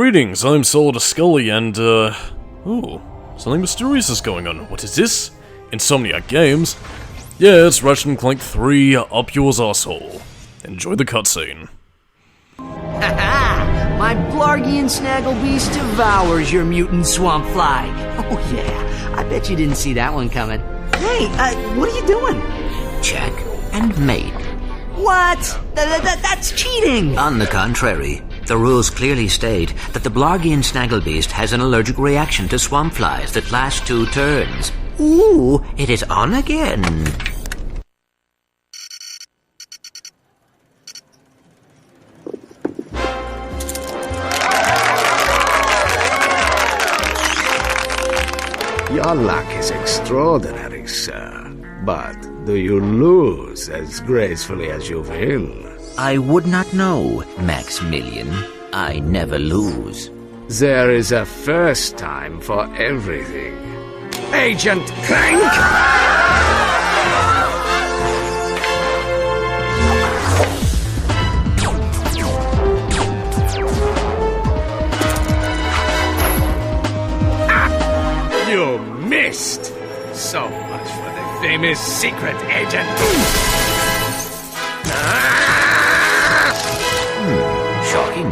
Greetings, I'm Solidus-Skully and, ooh, something mysterious is going on. What is this? Insomniac Games? Yeah, it's Ratchet and Clank 3, up yours arsehole. Enjoy the cutscene. Haha! My Blargian Snagglebeast devours your mutant swamp fly. Oh yeah, I bet you didn't see that one coming. Hey, what are you doing? Check and mate. What? That's cheating! On the contrary, the rules clearly state that the Blargian Snagglebeast has an allergic reaction to swamp flies that last 2 turns. Ooh, it is on again. Your luck is extraordinary, sir. But do you lose as gracefully as you will? I would not know, Maximilian. I never lose. There is a first time for everything. Agent Clank! You missed! So much for the famous secret agent! Shocking.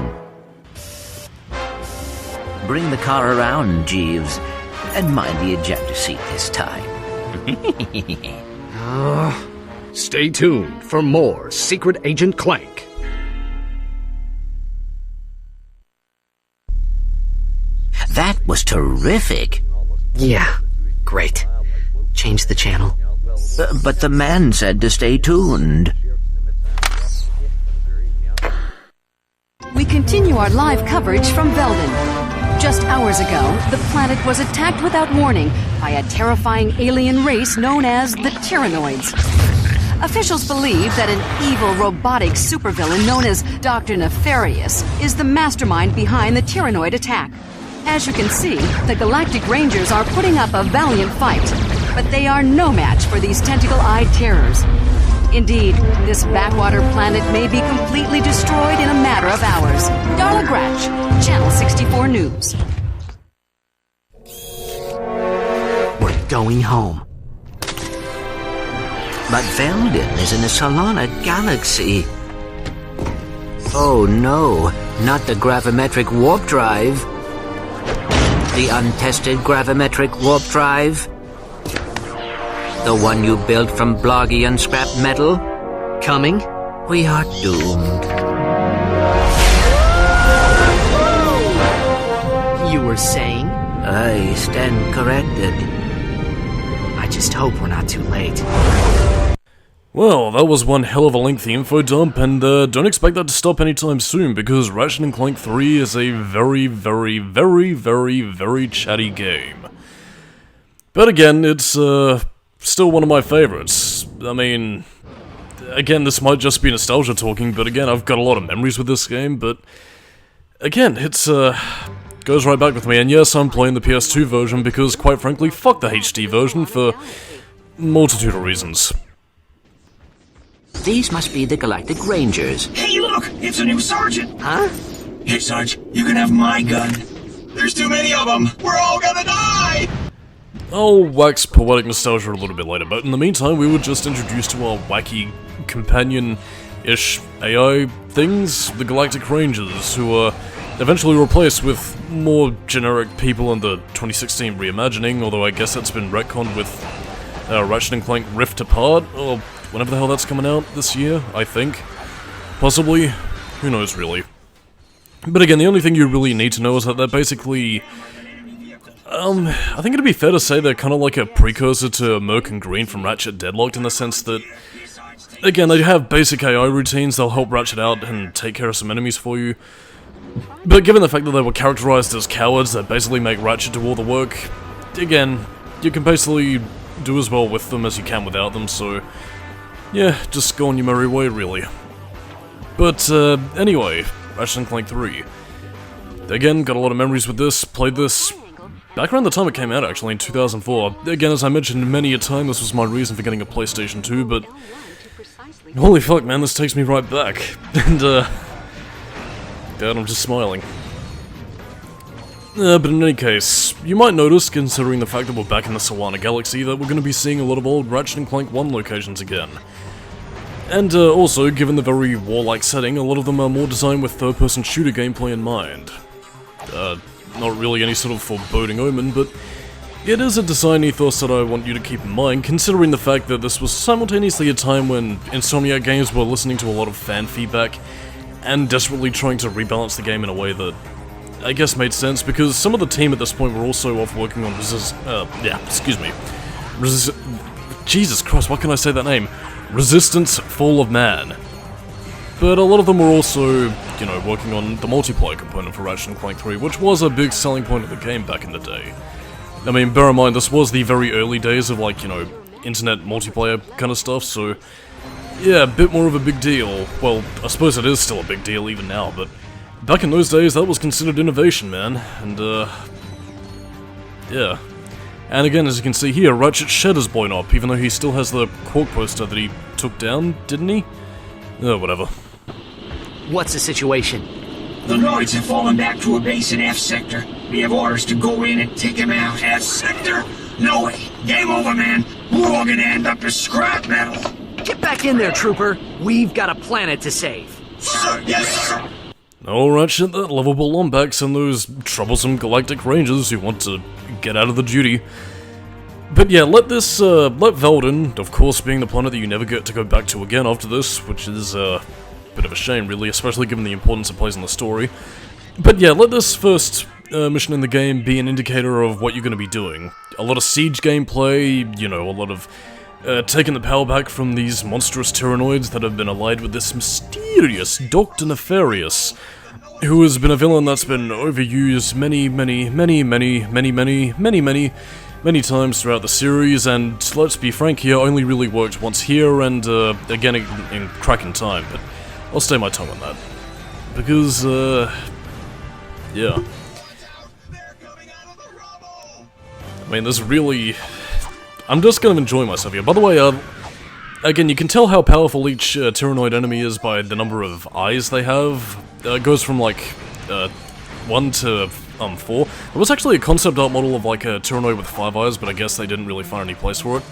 Bring the car around, Jeeves, and mind the ejector seat this time. Stay tuned for more Secret Agent Clank. That was terrific. Yeah, great. Change the channel. But the man said to stay tuned. We continue our live coverage from Veldin. Just hours ago, the planet was attacked without warning by a terrifying alien race known as the Tyhrranoids. Officials believe that an evil robotic supervillain known as Dr Nefarious is the mastermind behind the Tyhrranoid attack. As you can see, the Galactic Rangers are putting up a valiant fight, but they are no match for these tentacle-eyed terrors. Indeed, this backwater planet may be completely destroyed in a matter of hours. Darla Gratch, Channel 64 News. We're going home. But Veldin is in the Solana Galaxy. Oh no, not the gravimetric warp drive. The untested gravimetric warp drive. The one you built from Blargian scrap metal? Coming? We are doomed. You were saying? I stand corrected. I just hope we're not too late. Well, that was one hell of a lengthy info dump, and don't expect that to stop anytime soon, because Ratchet and Clank 3 is a very, very, very, very, very chatty game. But again, it's, still one of my favorites. I mean, again, this might just be nostalgia talking, but again, I've got a lot of memories with this game, but again, it's, goes right back with me, and yes, I'm playing the PS2 version because, quite frankly, fuck the HD version for multitude of reasons. These must be the Galactic Rangers. Hey, look! It's a new sergeant! Huh? Hey, Sarge, you can have my gun. There's too many of them! We're all gonna die! I'll wax poetic nostalgia a little bit later, but in the meantime, we were just introduced to our wacky companion-ish AI things, the Galactic Rangers, who were eventually replaced with more generic people in the 2016 reimagining, although I guess that's been retconned with Ratchet and Clank Rift Apart, or whenever the hell that's coming out this year, I think. Possibly. Who knows, really. But again, the only thing you really need to know is that they're basically... I think it'd be fair to say they're kind of like a precursor to Merc and Green from Ratchet Deadlocked in the sense that, again, they have basic AI routines, they'll help Ratchet out and take care of some enemies for you. But given the fact that they were characterized as cowards that basically make Ratchet do all the work, again, you can basically do as well with them as you can without them, so yeah, just go on your merry way, really. But anyway, Ratchet and Clank 3. Again, got a lot of memories with this, played this back around the time it came out, actually, in 2004. Again, as I mentioned many a time, this was my reason for getting a PlayStation 2, but holy fuck, man, this takes me right back. And, God, I'm just smiling. But in any case, you might notice, considering the fact that we're back in the Solana Galaxy, that we're going to be seeing a lot of old Ratchet and Clank 1 locations again. And also, given the very warlike setting, a lot of them are more designed with third-person shooter gameplay in mind. Not really any sort of foreboding omen, but it is a design ethos that I want you to keep in mind, considering the fact that this was simultaneously a time when Insomniac Games were listening to a lot of fan feedback, and desperately trying to rebalance the game in a way that I guess made sense, because some of the team at this point were also off working on Jesus Christ, why can I say that name? Resistance Fall of Man. But a lot of them were also, you know, working on the multiplayer component for Ratchet and Clank 3, which was a big selling point of the game back in the day. I mean, bear in mind, this was the very early days of, like, you know, internet multiplayer kind of stuff, so yeah, a bit more of a big deal. Well, I suppose it is still a big deal even now, but back in those days, that was considered innovation, man, and yeah. And again, as you can see here, Ratchet shed his blown up, even though he still has the Quark poster that he took down, didn't he? Whatever. What's the situation? The Noids have fallen back to a base in F Sector. We have orders to go in and take them out. F Sector? No way. Game over, man. We're all gonna end up as scrap metal. Get back in there, Trooper. We've got a planet to save. Sir, yes, sir. No, Ratchet, that lovable Lombax and those troublesome galactic rangers who want to get out of the duty. But yeah, let Veldin, of course being the planet that you never get to go back to again after this, which is a bit of a shame really, especially given the importance it plays in the story. But yeah, let this first mission in the game be an indicator of what you're going to be doing. A lot of siege gameplay, you know, a lot of taking the power back from these monstrous Tyhrranoids that have been allied with this mysterious Dr Nefarious, who has been a villain that's been overused many times throughout the series, and let's be frank here, only really worked once here and again in Kraken time, but I'll stay my tongue on that. Because, yeah. I mean, there's really... I'm just gonna enjoy myself here. By the way, again, you can tell how powerful each Tyhrranoid enemy is by the number of eyes they have. It goes from, like, 1 to 4. There was actually a concept art model of, like, a Tyhrranoid with 5 eyes, but I guess they didn't really find any place for it.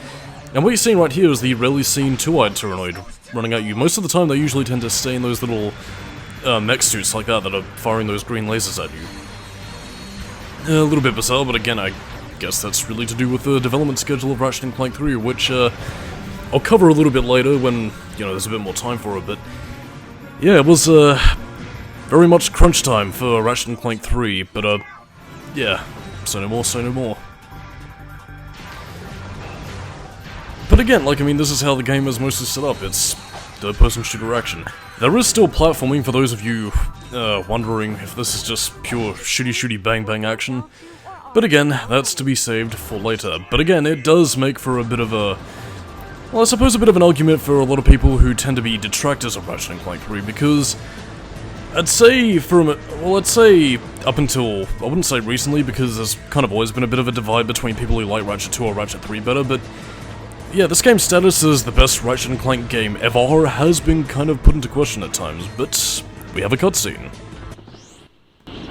And what you're seeing right here is the rarely seen 2-eyed Tyhrranoid running at you. Most of the time, they usually tend to stay in those little mech suits like that are firing those green lasers at you. A little bit bizarre, but again, I guess that's really to do with the development schedule of Ratchet and Clank 3, which I'll cover a little bit later when, you know, there's a bit more time for it, but yeah, it was very much crunch time for Ratchet and Clank 3, but yeah, say no more, say no more. But again, like, I mean, this is how the game is mostly set up. It's third-person shooter action. There is still platforming for those of you wondering if this is just pure shooty bang action. But again, that's to be saved for later. But again, it does make for a bit of a... well, I suppose a bit of an argument for a lot of people who tend to be detractors of Ratchet and Clank 3, because I'd say let's say up until, I wouldn't say recently, because there's kind of always been a bit of a divide between people who like Ratchet 2 or Ratchet 3 better, but yeah, this game's status as the best Ratchet and Clank game ever has been kind of put into question at times, but we have a cutscene.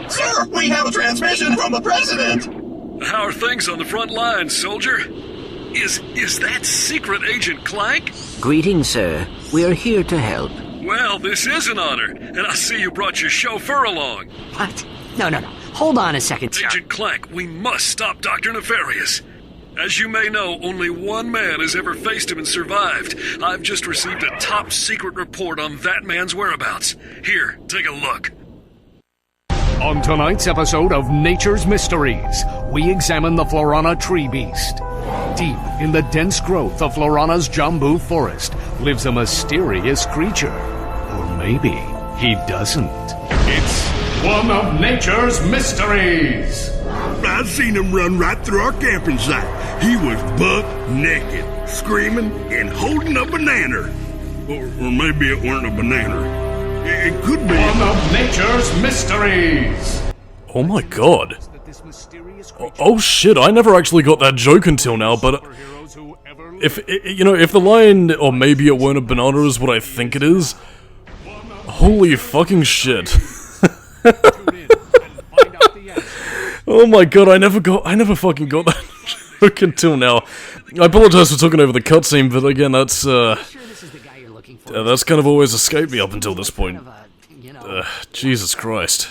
Sir, we have a transmission from the President! How are things on the front lines, soldier? Is that Secret Agent Clank? Greetings, sir. We are here to help. Well, this is an honor, and I see you brought your chauffeur along. What? No. Hold on a second, sir. Agent Clank, we must stop Dr Nefarious. As you may know, only one man has ever faced him and survived. I've just received a top-secret report on that man's whereabouts. Here, take a look. On tonight's episode of Nature's Mysteries, we examine the Florana tree beast. Deep in the dense growth of Florana's Jambu forest lives a mysterious creature. Or maybe he doesn't. It's one of Nature's Mysteries! I've seen him run right through our camping site. He was buck naked, screaming and holding a banana. Or maybe it weren't a banana. It could be one of Nature's Mysteries. Oh my god. Oh shit, I never actually got that joke until now, but if the line, or maybe it weren't a banana, is what I think it is, holy fucking shit. Oh my god, I never fucking got that joke until now. I apologize for talking over the cutscene, but again, that's kind of always escaped me up until this point. Jesus Christ.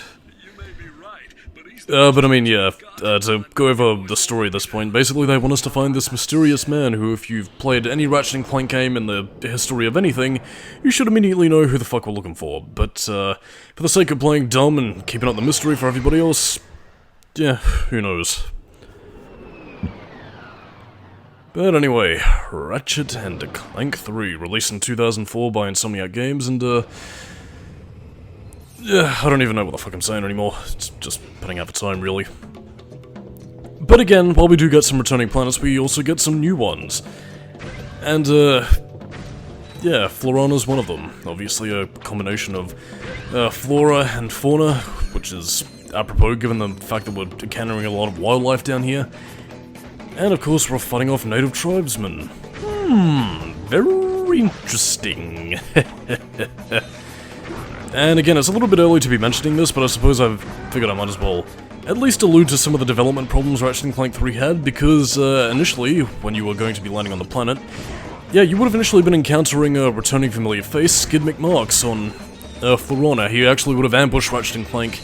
But I mean, yeah, to go over the story at this point, basically they want us to find this mysterious man who, if you've played any Ratchet and Clank game in the history of anything, you should immediately know who the fuck we're looking for. But, for the sake of playing dumb and keeping up the mystery for everybody else, yeah, who knows. But anyway, Ratchet and Clank 3, released in 2004 by Insomniac Games, and, yeah, I don't even know what the fuck I'm saying anymore. It's just putting out the time, really. But again, while we do get some returning planets, we also get some new ones. And, yeah, Florana's one of them. Obviously a combination of flora and fauna, which is apropos given the fact that we're encountering a lot of wildlife down here. And of course, we're fighting off native tribesmen. Very interesting. And again, it's a little bit early to be mentioning this, but I suppose I've figured I might as well at least allude to some of the development problems Ratchet and Clank 3 had, because initially, when you were going to be landing on the planet, yeah, you would have initially been encountering a returning familiar face, Skid McMarks, on Florana. He actually would have ambushed Ratchet and Clank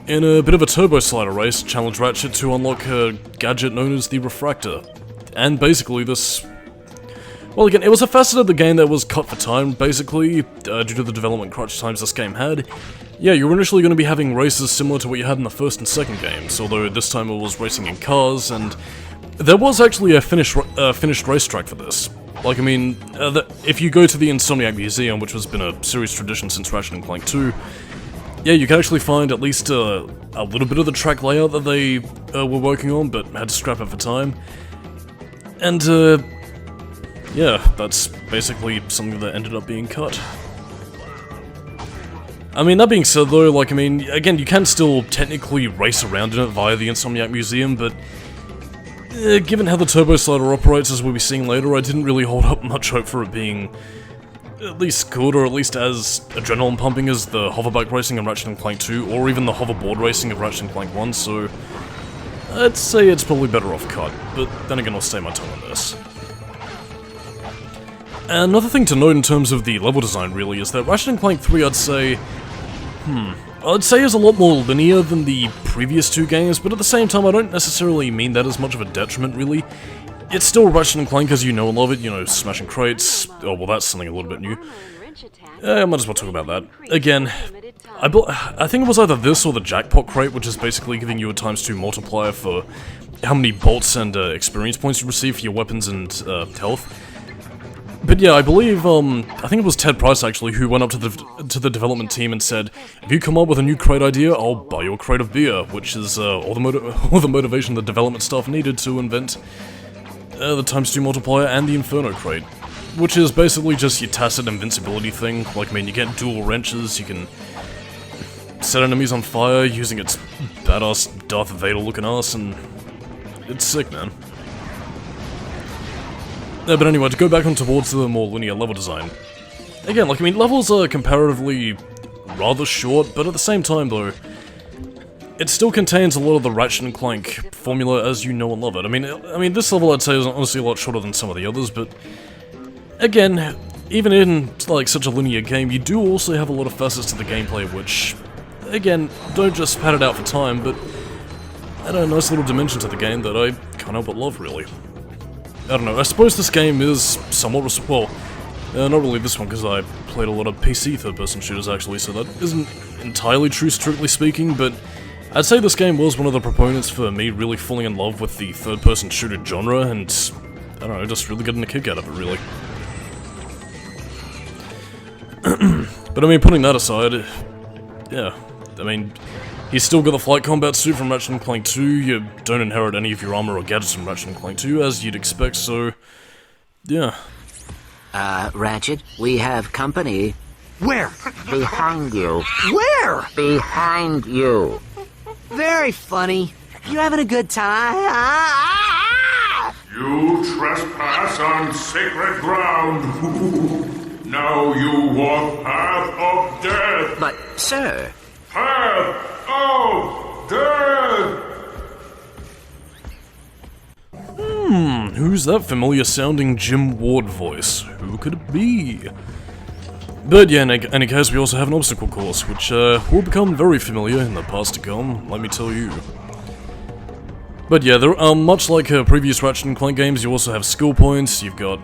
in a bit of a turbo slider race, challenge Ratchet to unlock a gadget known as the Refractor. And basically this... Well, again, it was a facet of the game that was cut for time, basically, due to the development crunch times this game had. Yeah, you were initially going to be having races similar to what you had in the first and second games, although this time it was racing in cars, and there was actually a finished racetrack for this. Like, I mean, if you go to the Insomniac Museum, which has been a series tradition since Ratchet and Clank 2, yeah, you can actually find at least a little bit of the track layout that they were working on, but had to scrap it for time. And, yeah, that's basically something that ended up being cut. I mean, that being said though, like, I mean, again, you can still technically race around in it via the Insomniac Museum, but given how the turbo slider operates, as we'll be seeing later, I didn't really hold up much hope for it being at least good, or at least as adrenaline pumping as the hoverbike racing in Ratchet and Clank 2, or even the hoverboard racing of Ratchet and Clank 1, so I'd say it's probably better off cut, but then again, I'll stay my tongue on this. Another thing to note in terms of the level design, really, is that Ratchet & Clank 3, I'd say is a lot more linear than the previous two games, but at the same time, I don't necessarily mean that as much of a detriment, really. It's still Ratchet & Clank as you know and love it, you know, smashing crates. Oh, well, that's something a little bit new. I might as well talk about that. Again, I think it was either this or the jackpot crate, which is basically giving you a ×2 multiplier for how many bolts and experience points you receive for your weapons and health. But yeah, I believe, I think it was Ted Price actually who went up to the development team and said, if you come up with a new crate idea, I'll buy you a crate of beer, which is all the motivation the development staff needed to invent the ×2 multiplier and the Inferno crate. Which is basically just your tacit invincibility thing. Like, I mean, you get dual wrenches, you can set enemies on fire using its badass Darth Vader looking ass, and it's sick, man. But anyway, to go back on towards the more linear level design. Again, like, I mean, levels are comparatively rather short, but at the same time, though, it still contains a lot of the Ratchet and Clank formula as you know and love it. I mean, this level I'd say is honestly a lot shorter than some of the others, but again, even in, like, such a linear game, you do also have a lot of facets to the gameplay which, again, don't just pad it out for time, but add a nice little dimension to the game that I can't help but love, really. I don't know, I suppose this game is somewhat, not really this one, because I played a lot of PC third-person shooters, actually, so that isn't entirely true, strictly speaking, but I'd say this game was one of the proponents for me really falling in love with the third-person shooter genre, and, I don't know, just really getting a kick out of it, really. But I mean, putting that aside, yeah, I mean, he's still got the flight combat suit from Ratchet and Clank 2, you don't inherit any of your armor or gadgets from Ratchet and Clank 2, as you'd expect, so, yeah. Ratchet, we have company. Where? Behind you. Where? Behind you. Very funny. You having a good time? You trespass on sacred ground. Now you walk path of death. But, sir... Path of death! who's that familiar sounding Jim Ward voice? Who could it be? But yeah, in any case, we also have an obstacle course, which will become very familiar in the past to come, let me tell you. But yeah, there are, much like previous Ratchet and Clank games, you also have skill points, you've got...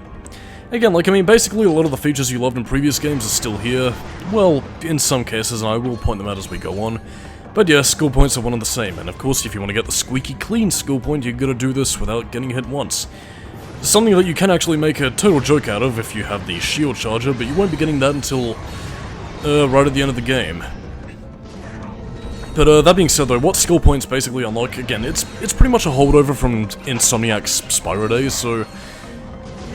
Again, like, I mean, basically a lot of the features you loved in previous games are still here. Well, in some cases, and I will point them out as we go on. But yeah, skill points are one and the same, and of course, if you want to get the squeaky clean skill point, you gotta do this without getting hit once. Something that you can actually make a total joke out of if you have the shield charger, but you won't be getting that until right at the end of the game. But that being said though, what skill points basically unlock, again, it's pretty much a holdover from Insomniac's Spyro days, so...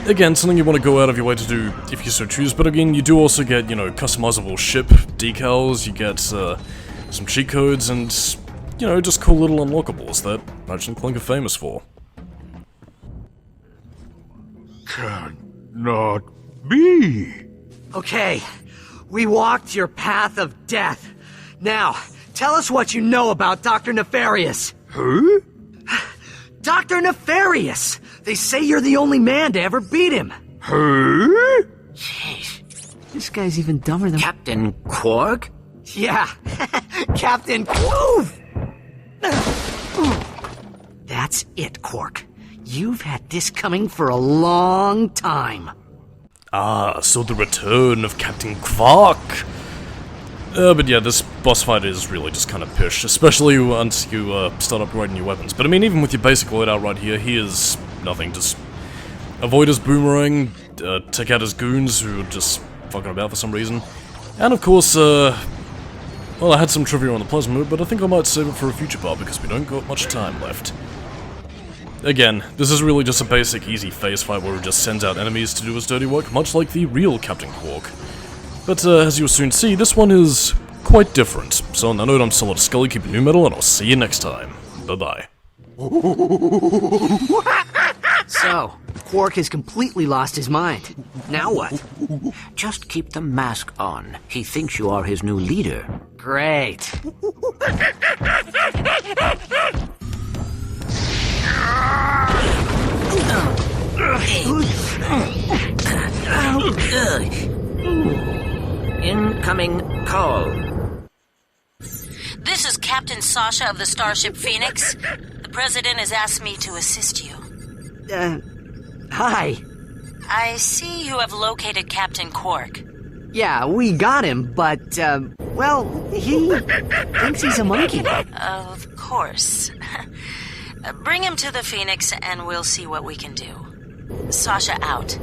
Again, something you want to go out of your way to do if you so choose, but again, you do also get, you know, customizable ship decals, you get some cheat codes, and, you know, just cool little unlockables that Ratchet and Clank are famous for. Cannot be. Okay, we walked your path of death. Now, tell us what you know about Dr. Nefarious. Huh? Dr. Nefarious! They say you're the only man to ever beat him. Huh? Jeez, this guy's even dumber than... Captain Quark? Yeah, Captain Quark! That's it, Quark. You've had this coming for a long time. Ah, so the return of Captain Quark! But yeah, this boss fight is really just kind of pish, especially once you start upgrading your weapons. But I mean, even with your basic loadout right here, he is nothing. Just avoid his boomerang, take out his goons who are just fucking about for some reason. And of course, well, I had some trivia on the plasma mode, but I think I might save it for a future part because we don't got much time left. Again, this is really just a basic, easy phase fight where he just sends out enemies to do his dirty work, much like the real Captain Quark. But as you'll soon see, this one is quite different. So on that note, I'm Solidus-Skully, keep it new metal, and I'll see you next time. Bye-bye. So, Quark has completely lost his mind. Now what? Just keep the mask on. He thinks you are his new leader. Great. Incoming call. This is Captain Sasha of the Starship Phoenix. The President has asked me to assist you. Hi. I see you have located Captain Quark. Yeah, we got him, but, well, he thinks he's a monkey. Of course. Bring him to the Phoenix and we'll see what we can do. Sasha out.